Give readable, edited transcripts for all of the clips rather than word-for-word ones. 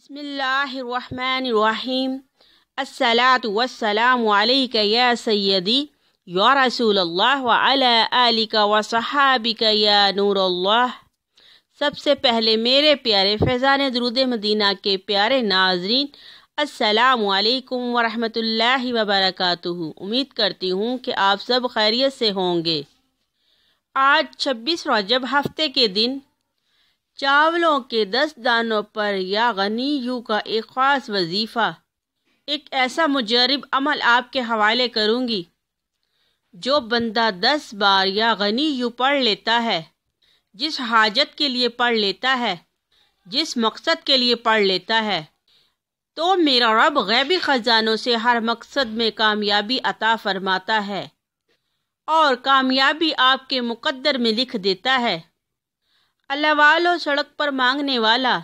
بسم اللہ الرحمن الرحیم الصلاۃ والسلام علیک یا سیدی یا رسول اللہ وعلی آلک وصحابک یا نور اللہ۔ سب سے پہلے میرے پیارے فیضان درود مدینہ کے پیارے ناظرین، السلام علیکم ورحمۃ اللہ وبرکاتہ۔ امید کرتی ہوں کہ آپ سب خیریت سے ہوں گے۔ آج 26 رجب ہفتے کے دن چاولوں کے 10 دانوں پر یا غنیوں کا ایک خاص وظیفہ، ایک ایسا مجرب عمل آپ کے حوالے کروں گی۔ جو بندہ 10 بار یا غنیوں پڑھ لیتا ہے، جس حاجت کے لیے پڑھ لیتا ہے، جس مقصد کے لیے پڑھ لیتا ہے، تو میرا رب غیبی خزانوں سے ہر مقصد میں کامیابی عطا فرماتا ہے اور کامیابی آپ کے مقدر میں لکھ دیتا ہے۔ اللہ والوں، سڑک پر مانگنے والا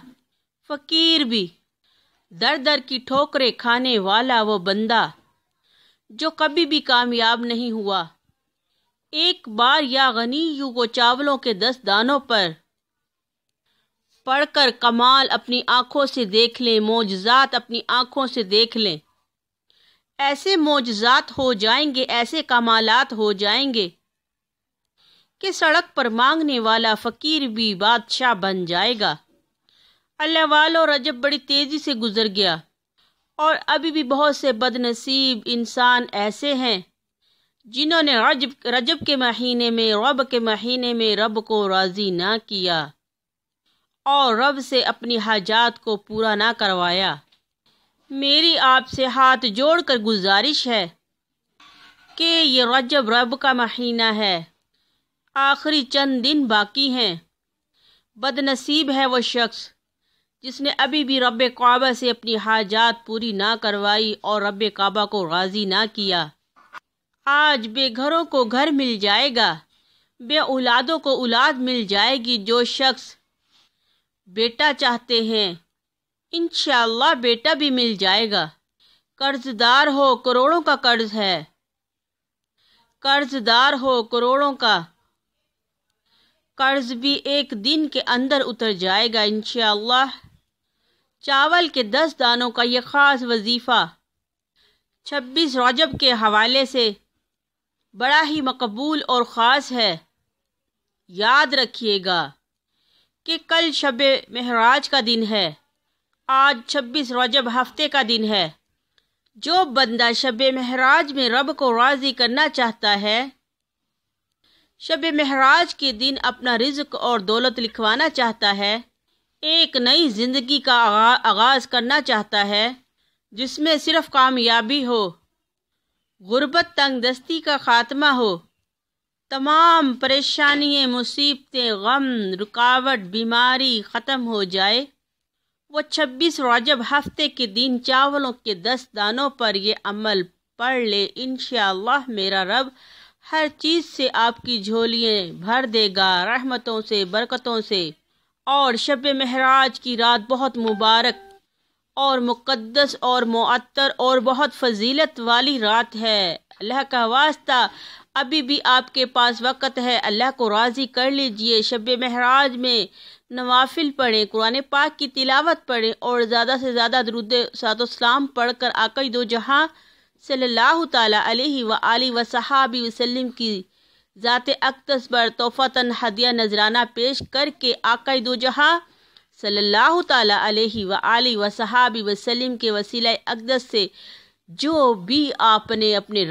فقیر بھی، در در کی ٹھوکریں کھانے والا وہ بندہ جو کبھی بھی کامیاب نہیں ہوا، ایک بار یا غنیوں کو چاولوں کے 10 دانوں پر پڑھ کر کمال اپنی آنکھوں سے دیکھ لیں، معجزات اپنی آنکھوں سے دیکھ لیں۔ ایسے معجزات ہو جائیں گے، ایسے کمالات ہو جائیں گے کہ سڑک پر مانگنے والا فقیر بھی بادشاہ بن جائے گا۔ اللہ والوں، رجب بڑی تیزی سے گزر گیا اور ابھی بھی بہت سے بد نصیب انسان ایسے ہیں جنہوں نے رجب کے مہینے میں رب کو راضی نہ کیا اور رب سے اپنی حاجات کو پورا نہ کروایا۔ میری آپ سے ہاتھ جوڑ کر گزارش ہے کہ یہ رجب رب کا مہینہ ہے، آخری چند دن باقی ہیں۔ بد نصیب ہے وہ شخص جس نے ابھی بھی رب کعبہ سے اپنی حاجات پوری نہ کروائی اور رب کعبہ کو راضی نہ کیا۔ آج بے گھروں کو گھر مل جائے گا، بے اولادوں کو اولاد مل جائے گی۔ جو شخص بیٹا چاہتے ہیں، انشاءاللہ بیٹا بھی مل جائے گا۔ قرض دار ہو، کروڑوں کا قرض ہے، قرض دار ہو کروڑوں کا قرض بھی ایک دن کے اندر اتر جائے گا انشاءاللہ۔ چاول کے 10 دانوں کا یہ خاص وظیفہ 26 رجب کے حوالے سے بڑا ہی مقبول اور خاص ہے۔ یاد رکھیے گا کہ کل شب معراج کا دن ہے، آج 26 رجب ہفتے کا دن ہے۔ جو بندہ شب معراج میں رب کو راضی کرنا چاہتا ہے، شب معراج کے دن اپنا رزق اور دولت لکھوانا چاہتا ہے، ایک نئی زندگی کا آغاز کرنا چاہتا ہے جس میں صرف کامیابی ہو، غربت تنگ دستی کا خاتمہ ہو، تمام پریشانیاں، مصیبتیں، غم، رکاوٹ، بیماری ختم ہو جائے، وہ 26 رجب ہفتے کے دن چاولوں کے 10 دانوں پر یہ عمل پڑھ لے۔ انشاءاللہ میرا رب ہر چیز سے آپ کی جھولیاں بھر دے گا، رحمتوں سے، برکتوں سے۔ اور شب معراج کی رات بہت مبارک اور مقدس اور معطر اور بہت فضیلت والی رات ہے۔ اللہ کا واسطہ ابھی بھی آپ کے پاس وقت ہے، اللہ کو راضی کر لیجئے۔ شب معراج میں نوافل پڑھیں، قرآن پاک کی تلاوت پڑھیں اور زیادہ سے زیادہ درود صلوات و سلام پڑھ کر آقا دو جہاں صلی اللہ تعالی علیہ وآلہ وصحابہ وسلم کی ذات اقدس پر تحفۃً ہدیہ نذرانہ پیش کر کے آقا دو جہاں صلی اللہ تعالی علیہ وآلہ وصحابہ وسلم کے وسیلہ اقدس سے جو بھی آپ نے اپنے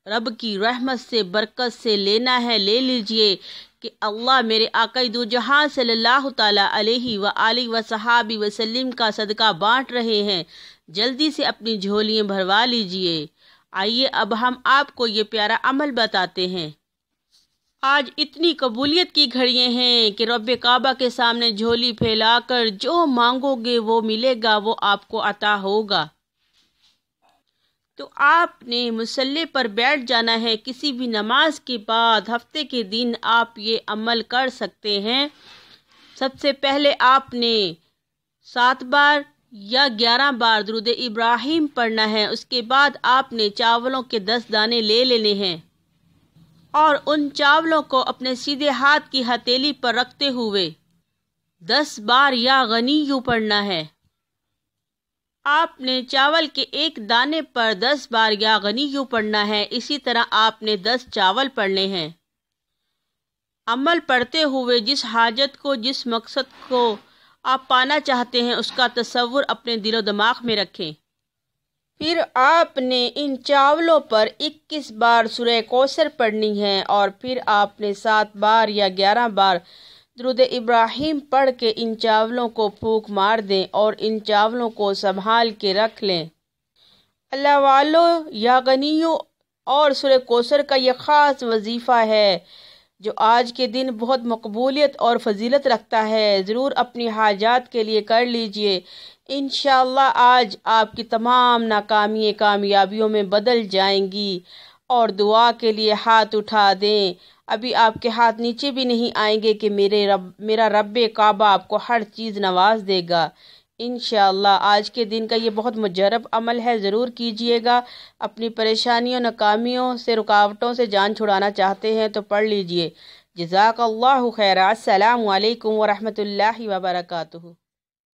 رب کی رحمت سے، برکت سے لینا ہے لے لیجئے کہ اللہ میرے آقا دو جہاں صلی اللہ تعالی علیہ وآلہ وصحابہ وسلم کا صدقہ بانٹ رہے ہیں، جلدی سے اپنی جھولیاں بھروا لیجئے۔ آئیے اب ہم آپ کو یہ پیارا عمل بتاتے ہیں۔ آج اتنی قبولیت کی گھڑیاں ہیں کہ رب کعبہ کے سامنے جھولی پھیلا کر جو مانگو گے وہ ملے گا، وہ آپ کو عطا ہوگا۔ تو آپ نے مصلی پر بیٹھ جانا ہے، کسی بھی نماز کے بعد ہفتے کے دن آپ یہ عمل کر سکتے ہیں۔ سب سے پہلے آپ نے 7 بار یا 11 بار درود ابراہیم پڑھنا ہے، اس کے بعد آپ نے چاولوں کے 10 دانے لے لینے ہیں اور ان چاولوں کو اپنے سیدھے ہاتھ کی ہتھیلی پر رکھتے ہوئے 10 بار یا غنیوں پڑھنا ہے۔ آپ نے چاول کے ایک دانے پر 10 بار یا غنیو پڑھنا ہے، اسی طرح آپ نے 10 چاول پڑھنے ہیں۔ عمل پڑھتے ہوئے جس حاجت کو، جس مقصد کو آپ پانا چاہتے ہیں، اس کا تصور اپنے دل و دماغ میں رکھیں۔ پھر آپ نے ان چاولوں پر 21 بار سورہ کوثر پڑھنی ہے، اور پھر آپ نے 7 بار یا 11 بار درود ابراہیم پڑھ کے ان چاولوں کو پھونک مار دیں اور ان چاولوں کو سنبھال کے رکھ لیں۔ اللہ والو، یا غنیو اور سورہ کوثر کا یہ خاص وظیفہ ہے جو آج کے دن بہت مقبولیت اور فضیلت رکھتا ہے، ضرور اپنی حاجات کے لیے کر لیجئے۔ انشاءاللہ آج آپ کی تمام ناکامیاں کامیابیوں میں بدل جائیں گی۔ اور دعا کے لیے ہاتھ اٹھا دیں، ابھی آپ کے ہاتھ نیچے بھی نہیں آئیں گے کہ میرا رب کعبہ آپ کو ہر چیز نواز دے گا۔ انشاءاللہ آج کے دن کا یہ بہت مجرب عمل ہے، ضرور کیجئے گا۔ اپنی پریشانیوں، ناکامیوں سے، رکاوٹوں سے جان چھڑانا چاہتے ہیں تو پڑھ لیجئے۔ جزاک اللہ خیر۔ السلام علیکم ورحمۃ اللہ وبرکاتہ۔